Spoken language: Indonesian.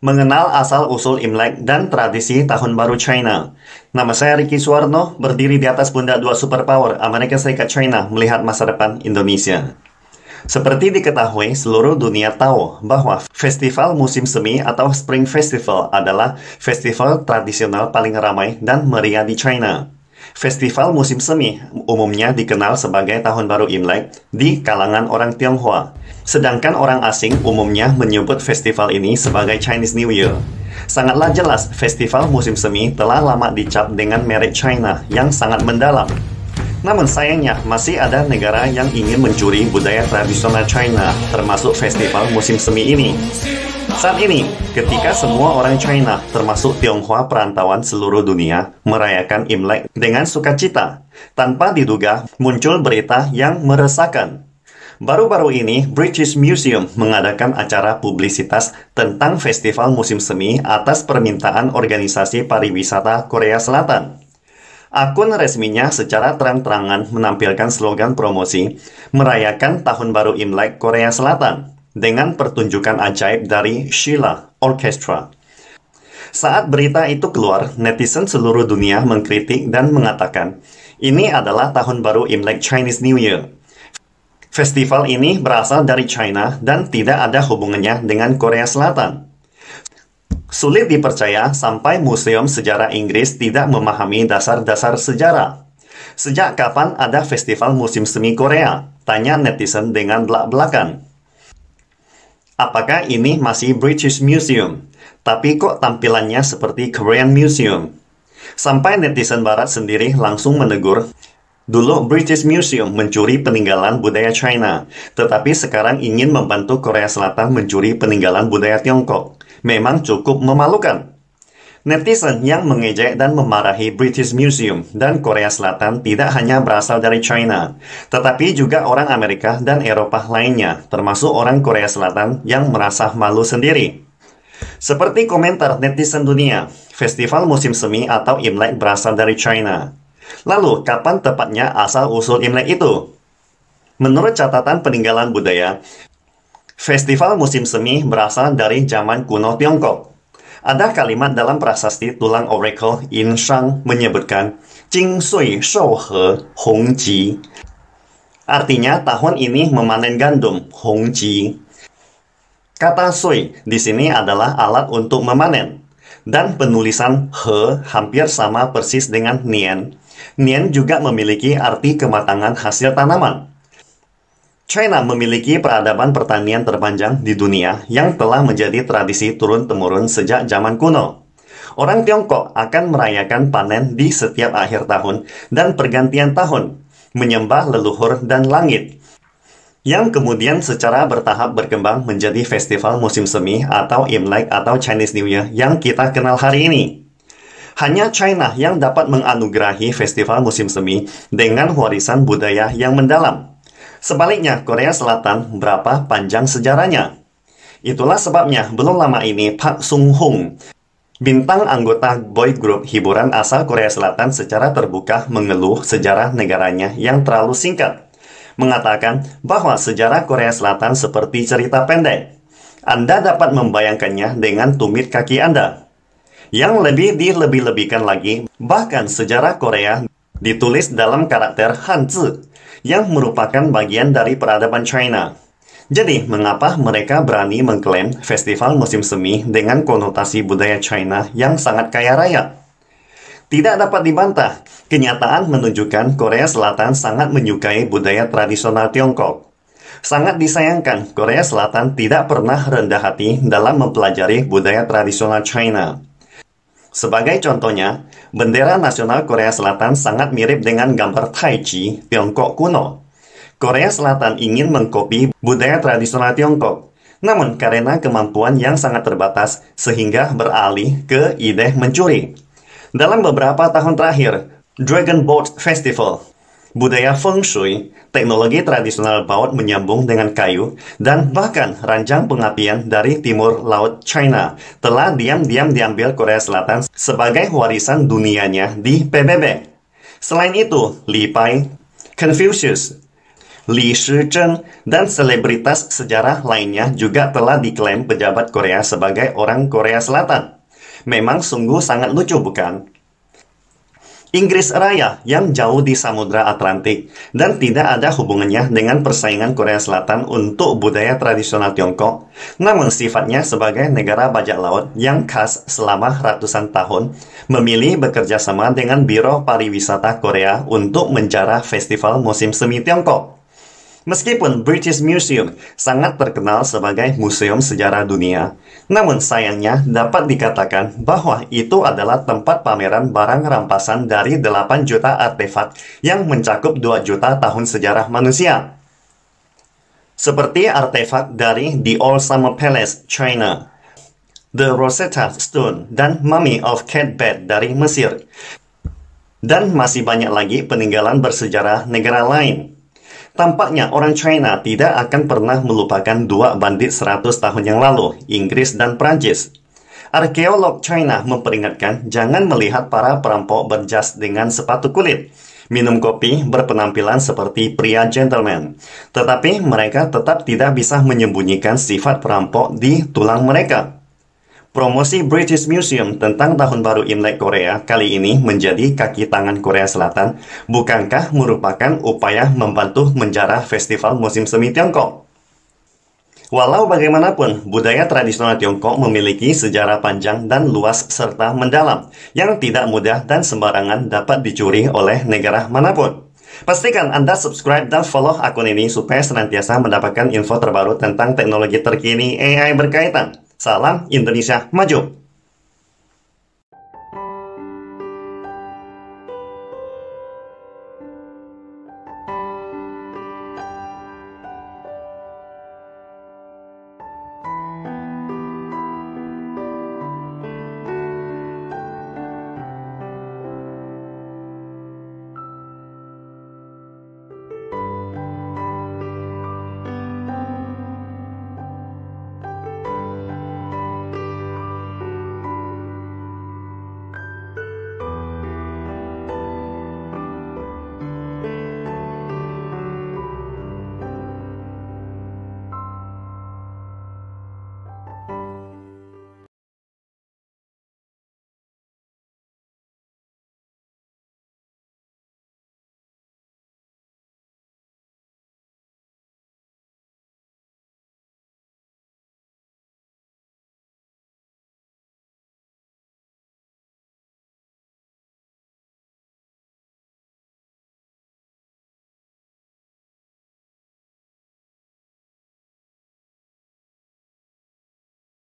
Mengenal asal-usul Imlek dan tradisi Tahun Baru China. Nama saya Ricky Suwarno, berdiri di atas pundak dua superpower Amerika Serikat China melihat masa depan Indonesia. Seperti diketahui, seluruh dunia tahu bahwa Festival Musim Semi atau Spring Festival adalah festival tradisional paling ramai dan meriah di China. Festival musim semi umumnya dikenal sebagai Tahun Baru Imlek di kalangan orang Tionghoa. Sedangkan orang asing umumnya menyebut festival ini sebagai Chinese New Year. Sangatlah jelas, festival musim semi telah lama dicap dengan merek China yang sangat mendalam. Namun sayangnya, masih ada negara yang ingin mencuri budaya tradisional China, termasuk festival musim semi ini. Saat ini, ketika semua orang China, termasuk Tionghoa perantauan seluruh dunia, merayakan Imlek dengan sukacita, tanpa diduga muncul berita yang meresahkan. Baru-baru ini, British Museum mengadakan acara publisitas tentang festival musim semi atas permintaan organisasi pariwisata Korea Selatan. Akun resminya secara terang-terangan menampilkan slogan promosi merayakan Tahun Baru Imlek Korea Selatan dengan pertunjukan ajaib dari Sheila Orchestra. Saat berita itu keluar, netizen seluruh dunia mengkritik dan mengatakan, ini adalah Tahun Baru Imlek Chinese New Year. Festival ini berasal dari China dan tidak ada hubungannya dengan Korea Selatan. Sulit dipercaya sampai Museum Sejarah Inggris tidak memahami dasar-dasar sejarah. Sejak kapan ada festival musim semi Korea? Tanya netizen dengan belak-belakan. Apakah ini masih British Museum? Tapi kok tampilannya seperti Korean Museum? Sampai netizen barat sendiri langsung menegur, dulu British Museum mencuri peninggalan budaya China, tetapi sekarang ingin membantu Korea Selatan mencuri peninggalan budaya Tiongkok. Memang cukup memalukan. Netizen yang mengejek dan memarahi British Museum dan Korea Selatan tidak hanya berasal dari China, tetapi juga orang Amerika dan Eropa lainnya, termasuk orang Korea Selatan yang merasa malu sendiri. Seperti komentar netizen dunia, festival musim semi atau Imlek berasal dari China. Lalu, kapan tepatnya asal-usul Imlek itu? Menurut catatan peninggalan budaya, festival musim semi berasal dari zaman kuno Tiongkok. Ada kalimat dalam prasasti tulang Oracle Yin Shang menyebutkan Jing Sui Shou He Hong Ji. Artinya tahun ini memanen gandum, Hong Ji. Kata Sui di sini adalah alat untuk memanen. Dan penulisan He hampir sama persis dengan Nian. Nian juga memiliki arti kematangan hasil tanaman. China memiliki peradaban pertanian terpanjang di dunia yang telah menjadi tradisi turun-temurun sejak zaman kuno. Orang Tiongkok akan merayakan panen di setiap akhir tahun dan pergantian tahun, menyembah leluhur dan langit, yang kemudian secara bertahap berkembang menjadi festival musim semi atau Imlek atau Chinese New Year yang kita kenal hari ini. Hanya China yang dapat menganugerahi festival musim semi dengan warisan budaya yang mendalam. Sebaliknya, Korea Selatan berapa panjang sejarahnya? Itulah sebabnya belum lama ini Park Sung-hoon, bintang anggota boy group hiburan asal Korea Selatan secara terbuka mengeluh sejarah negaranya yang terlalu singkat. Mengatakan bahwa sejarah Korea Selatan seperti cerita pendek. Anda dapat membayangkannya dengan tumit kaki Anda. Yang lebih dilebih-lebihkan lagi, bahkan sejarah Korea ditulis dalam karakter Hanzi, yang merupakan bagian dari peradaban China. Jadi, mengapa mereka berani mengklaim festival musim semi dengan konotasi budaya China yang sangat kaya raya? Tidak dapat dibantah, kenyataan menunjukkan Korea Selatan sangat menyukai budaya tradisional Tiongkok. Sangat disayangkan, Korea Selatan tidak pernah rendah hati dalam mempelajari budaya tradisional China. Sebagai contohnya, bendera nasional Korea Selatan sangat mirip dengan gambar Tai Chi Tiongkok kuno. Korea Selatan ingin mengkopi budaya tradisional Tiongkok, namun karena kemampuan yang sangat terbatas sehingga beralih ke ide mencuri. Dalam beberapa tahun terakhir, Dragon Boat Festival, budaya Feng Shui, teknologi tradisional baut menyambung dengan kayu, dan bahkan ranjang pengapian dari timur laut China telah diam-diam diambil Korea Selatan sebagai warisan dunianya di PBB. Selain itu, Li Pai, Confucius, Li Shizhen, dan selebritas sejarah lainnya juga telah diklaim pejabat Korea sebagai orang Korea Selatan. Memang sungguh sangat lucu, bukan? Inggris Raya yang jauh di Samudra Atlantik dan tidak ada hubungannya dengan persaingan Korea Selatan untuk budaya tradisional Tiongkok, namun sifatnya sebagai negara bajak laut yang khas selama ratusan tahun, memilih bekerja sama dengan Biro Pariwisata Korea untuk menjarah festival musim semi Tiongkok. Meskipun British Museum sangat terkenal sebagai museum sejarah dunia, namun sayangnya dapat dikatakan bahwa itu adalah tempat pameran barang rampasan dari 8 juta artefak yang mencakup 2 juta tahun sejarah manusia. Seperti artefak dari The Old Summer Palace, China, The Rosetta Stone, dan Mummy of Cat Bed dari Mesir, dan masih banyak lagi peninggalan bersejarah negara lain. Tampaknya orang China tidak akan pernah melupakan dua bandit 100 tahun yang lalu, Inggris dan Prancis. Arkeolog China memperingatkan jangan melihat para perampok berjas dengan sepatu kulit, minum kopi, berpenampilan seperti pria gentleman. Tetapi mereka tetap tidak bisa menyembunyikan sifat perampok di tulang mereka. Promosi British Museum tentang Tahun Baru Imlek Korea kali ini menjadi kaki tangan Korea Selatan, bukankah merupakan upaya membantu menjarah festival musim semi Tiongkok? Walau bagaimanapun, budaya tradisional Tiongkok memiliki sejarah panjang dan luas serta mendalam, yang tidak mudah dan sembarangan dapat dicuri oleh negara manapun. Pastikan Anda subscribe dan follow akun ini supaya senantiasa mendapatkan info terbaru tentang teknologi terkini AI berkaitan. Salam Indonesia Maju!